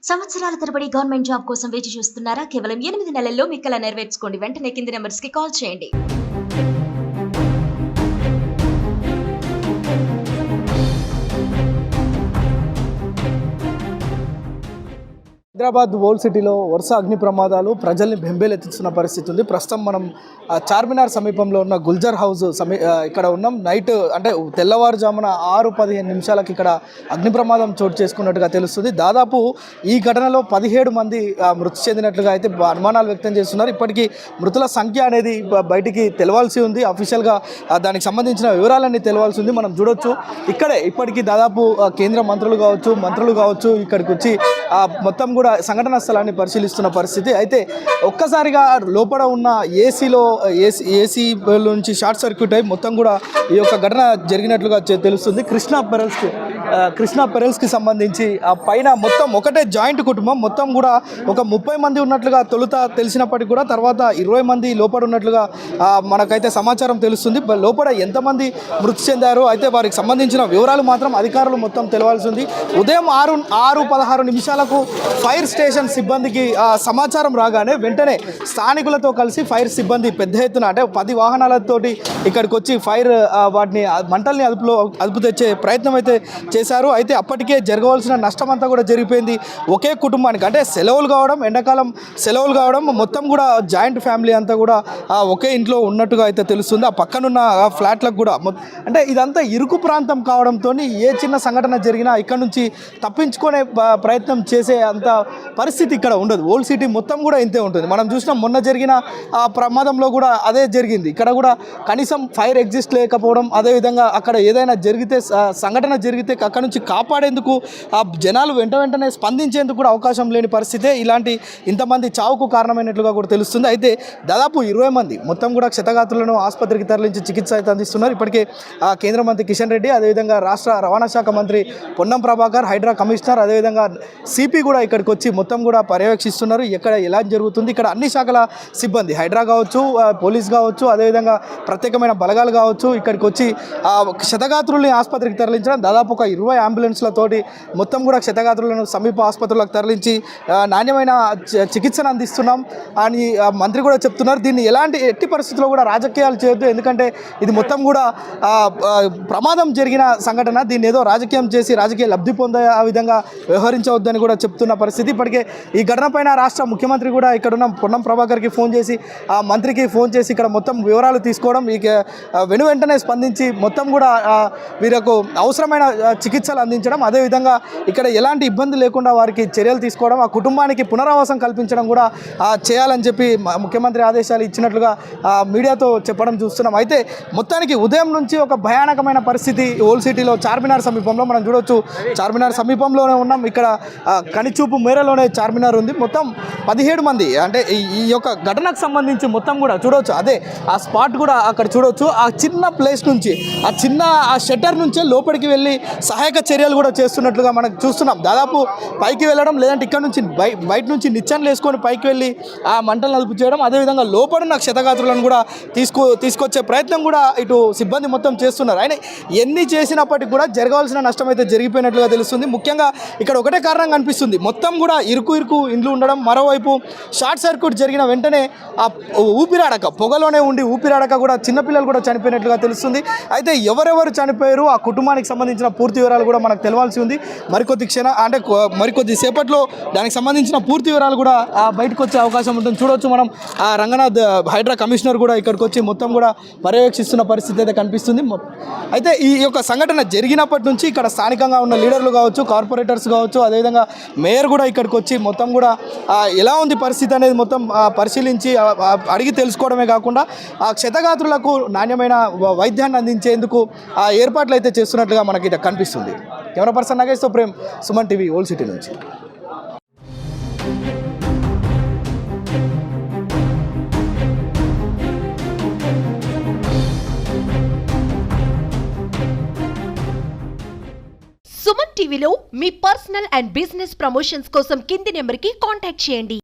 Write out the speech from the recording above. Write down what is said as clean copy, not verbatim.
సంవత్సరాల తరబడి government job కోసం వేచి చూస్తున్నారా? కేవలం 8 నెలల్లో మీ కల నెరవేర్చుకోండి. వెంటనే కింది నెంబర్స్ కి కాల్ చేయండి. హైదరాబాద్ ఓల్డ్ సిటీలో వరుస అగ్ని ప్రమాదాలు ప్రజల్ని బెంబేలెత్తిస్తున్న పరిస్థితి ఉంది. ప్రస్తుతం మనం చార్మినార్ సమీపంలో ఉన్న గుల్జర్ హౌస్ ఇక్కడ ఉన్నాం. నైట్ అంటే తెల్లవారుజామున 6:15 ఇక్కడ అగ్ని ప్రమాదం చోటు చేసుకున్నట్టుగా తెలుస్తుంది. దాదాపు ఈ ఘటనలో 17 మంది మృతి చెందినట్లుగా అయితే అనుమానాలు వ్యక్తం చేస్తున్నారు. ఇప్పటికీ మృతుల సంఖ్య అనేది బయటికి తెలవాల్సి ఉంది. అఫీషియల్గా దానికి సంబంధించిన వివరాలన్నీ తెలవాల్సి ఉంది. మనం చూడొచ్చు ఇక్కడే ఇప్పటికీ దాదాపు కేంద్ర మంత్రులు కావచ్చు ఇక్కడికి వచ్చి మొత్తం కూడా సంఘటన స్థలాన్ని పరిశీలిస్తున్న పరిస్థితి. అయితే ఒక్కసారిగా లోపల ఉన్న ఏసీ నుంచి షార్ట్ సర్క్యూట్ అయి మొత్తం కూడా ఈ యొక్క ఘటన జరిగినట్లుగా తెలుస్తుంది. కృష్ణా పెరల్స్కి సంబంధించి ఆ పైన మొత్తం ఒకటే జాయింట్ కుటుంబం, మొత్తం కూడా ఒక 30 మంది ఉన్నట్లుగా తొలుత తెలిసినప్పటికీ కూడా తర్వాత 20 మంది లోపల ఉన్నట్లుగా మనకైతే సమాచారం తెలుస్తుంది. లోపల ఎంతమంది మృతి చెందారో అయితే వారికి సంబంధించిన వివరాలు మాత్రం అధికారులు మొత్తం తెలవాల్సి ఉంది. ఉదయం 6:16 ఫైర్ స్టేషన్ సిబ్బందికి సమాచారం రాగానే వెంటనే స్థానికులతో కలిసి ఫైర్ సిబ్బంది పెద్ద ఎత్తున అంటే 10 వాహనాలతోటి ఇక్కడికి వచ్చి వాటిని మంటల్ని అదుపు తెచ్చే ప్రయత్నం అయితే చేశారు. అయితే అప్పటికే జరగవలసిన నష్టం అంతా కూడా జరిగిపోయింది. ఒకే కుటుంబానికి అంటే సెలవులు కావడం, ఎండాకాలం సెలవులు కావడం, మొత్తం కూడా జాయింట్ ఫ్యామిలీ అంతా కూడా ఒకే ఇంట్లో ఉన్నట్టుగా అయితే తెలుస్తుంది. ఆ పక్కనున్న ఫ్లాట్లకు కూడా అంటే ఇదంతా ఇరుకు ప్రాంతం కావడంతో ఏ చిన్న సంఘటన జరిగినా ఇక్కడ నుంచి తప్పించుకునే ప్రయత్నం చేసే అంత పరిస్థితి ఇక్కడ ఉండదు. ఓల్డ్ సిటీ మొత్తం కూడా ఇంతే ఉంటుంది. మనం చూసిన మొన్న జరిగిన ఆ ప్రమాదంలో కూడా అదే జరిగింది. ఇక్కడ కూడా కనీసం ఫైర్ ఎగ్జిస్ట్ లేకపోవడం, అదేవిధంగా అక్కడ ఏదైనా సంఘటన జరిగితే అక్కడ నుంచి కాపాడేందుకు ఆ జనాలు వెంటనే స్పందించేందుకు కూడా అవకాశం లేని పరిస్థితే ఇలాంటి ఇంతమంది చావుకు కారణమైనట్లుగా కూడా తెలుస్తుంది. అయితే దాదాపు 20 మంది మొత్తం కూడా క్షతగాత్రులను ఆసుపత్రికి తరలించి చికిత్స అయితే అందిస్తున్నారు. ఇప్పటికే కేంద్ర మంత్రి కిషన్ రెడ్డి, అదేవిధంగా రాష్ట్ర రవాణా శాఖ మంత్రి పొన్నం ప్రభాకర్, హైడ్రా కమిషనర్, అదేవిధంగా సిపి కూడా ఇక్కడికి వచ్చి మొత్తం కూడా పర్యవేక్షిస్తున్నారు. ఎక్కడ ఎలా జరుగుతుంది, ఇక్కడ అన్ని శాఖల సిబ్బంది హైడ్రా కావచ్చు, పోలీస్ కావచ్చు, అదేవిధంగా ప్రత్యేకమైన బలగాలు కావచ్చు ఇక్కడికి వచ్చి క్షతగాత్రుల్ని ఆసుపత్రికి తరలించడం, దాదాపు ఒక 20 అంబులెన్స్లతోటి మొత్తం కూడా క్షతగాత్రులను సమీప ఆసుపత్రులకు తరలించి నాణ్యమైన చికిత్సను అందిస్తున్నాం అని మంత్రి కూడా చెప్తున్నారు. దీన్ని ఎట్టి పరిస్థితుల్లో కూడా రాజకీయాలు చేయొద్దు, ఎందుకంటే ఇది మొత్తం కూడా ప్రమాదం జరిగిన సంఘటన. దీన్ని ఏదో రాజకీయం చేసి రాజకీయ లబ్ధి పొందే ఆ విధంగా వ్యవహరించవద్దని కూడా చెప్తున్న పరిస్థితి. ఇప్పటికే ఈ ఘటన పైన రాష్ట్ర ముఖ్యమంత్రి కూడా ఇక్కడున్న పొన్నం ప్రభాకర్కి ఫోన్ చేసి ఆ మంత్రికి ఫోన్ చేసి ఇక్కడ మొత్తం వివరాలు తీసుకోవడం, వెంటనే స్పందించి మొత్తం కూడా వీరికి అవసరమైన చికిత్సలు అందించడం, అదేవిధంగా ఇక్కడ ఎలాంటి ఇబ్బంది లేకుండా వారికి చర్యలు తీసుకోవడం, ఆ కుటుంబానికి పునరావాసం కల్పించడం కూడా చేయాలని చెప్పి ముఖ్యమంత్రి ఆదేశాలు ఇచ్చినట్లుగా మీడియాతో చెప్పడం చూస్తున్నాం. అయితే మొత్తానికి ఉదయం నుంచి ఒక భయానకమైన పరిస్థితి ఓల్డ్ సిటీలో చార్మినార్ సమీపంలో మనం చూడొచ్చు. చార్మినార్ సమీపంలోనే ఉన్నాం. ఇక్కడ కనిచూపు మేరలోనే చార్మినార్ ఉంది. మొత్తం 17 మంది అంటే ఈ యొక్క ఘటనకు సంబంధించి మొత్తం కూడా చూడవచ్చు. అదే ఆ స్పాట్ కూడా అక్కడ చూడవచ్చు. ఆ చిన్న ప్లేస్ నుంచి ఆ షట్టర్ నుంచే లోపలికి వెళ్ళి సహాయక చర్యలు కూడా చేస్తున్నట్లుగా మనం చూస్తున్నాం. దాదాపు పైకి వెళ్ళడం, లేదంటే ఇక్కడ నుంచి బయట నుంచి నిచ్చెనలు వేసుకొని పైకి వెళ్ళి ఆ మంటలను అదుపు చేయడం, అదేవిధంగా లోపడున్న క్షతగాత్రులను కూడా తీసుకొచ్చే ప్రయత్నం కూడా ఇటు సిబ్బంది మొత్తం చేస్తున్నారు. ఆయన ఎన్ని చేసినప్పటికీ కూడా జరగవలసిన నష్టం అయితే జరిగిపోయినట్లుగా తెలుస్తుంది. ముఖ్యంగా ఇక్కడ ఒకటే కారణం కనిపిస్తుంది, మొత్తం కూడా ఇరుకు ఇండ్లు ఉండడం, మరోవైపు షార్ట్ సర్క్యూట్ జరిగిన వెంటనే ఆ ఊపిరాడక పొగలోనే ఉండి ఊపిరాడక కూడా చిన్నపిల్లలు కూడా చనిపోయినట్లుగా తెలుస్తుంది. అయితే ఎవరెవరు చనిపోయారు, ఆ కుటుంబానికి సంబంధించిన పూర్తి వివరాలు కూడా మనకు తెలవాల్సి ఉంది. మరికొద్ది సేపట్లో దానికి సంబంధించిన పూర్తి వివరాలు కూడా బయటకు వచ్చే అవకాశం ఉంటుంది. చూడవచ్చు మనం రంగనాథ్ హైడ్రా కమిషనర్ కూడా ఇక్కడికి వచ్చి మొత్తం కూడా పర్యవేక్షిస్తున్న పరిస్థితి అయితే కనిపిస్తుంది. అయితే ఈ యొక్క సంఘటన జరిగినప్పటి నుంచి ఇక్కడ స్థానికంగా ఉన్న లీడర్లు కావచ్చు, కార్పొరేటర్స్ కావచ్చు, అదేవిధంగా మేయర్ కూడా ఇక్కడికి వచ్చి మొత్తం కూడా ఎలా ఉంది పరిస్థితి అనేది మొత్తం పరిశీలించి అడిగి తెలుసుకోవడమే కాకుండా ఆ క్షతగాత్రులకు నాణ్యమైన వైద్యాన్ని అందించేందుకు ఆ ఏర్పాట్లు అయితే చేస్తున్నట్లుగా మనకి కనిపిస్తుంది. Camera person Nageswara Prem, Suman TV, old city నుంచి. సుమన్ టీవీలో మీ పర్సనల్ అండ్ బిజినెస్ ప్రమోషన్స్ కోసం కింది నెంబర్కి కాంటాక్ట్ చేయండి.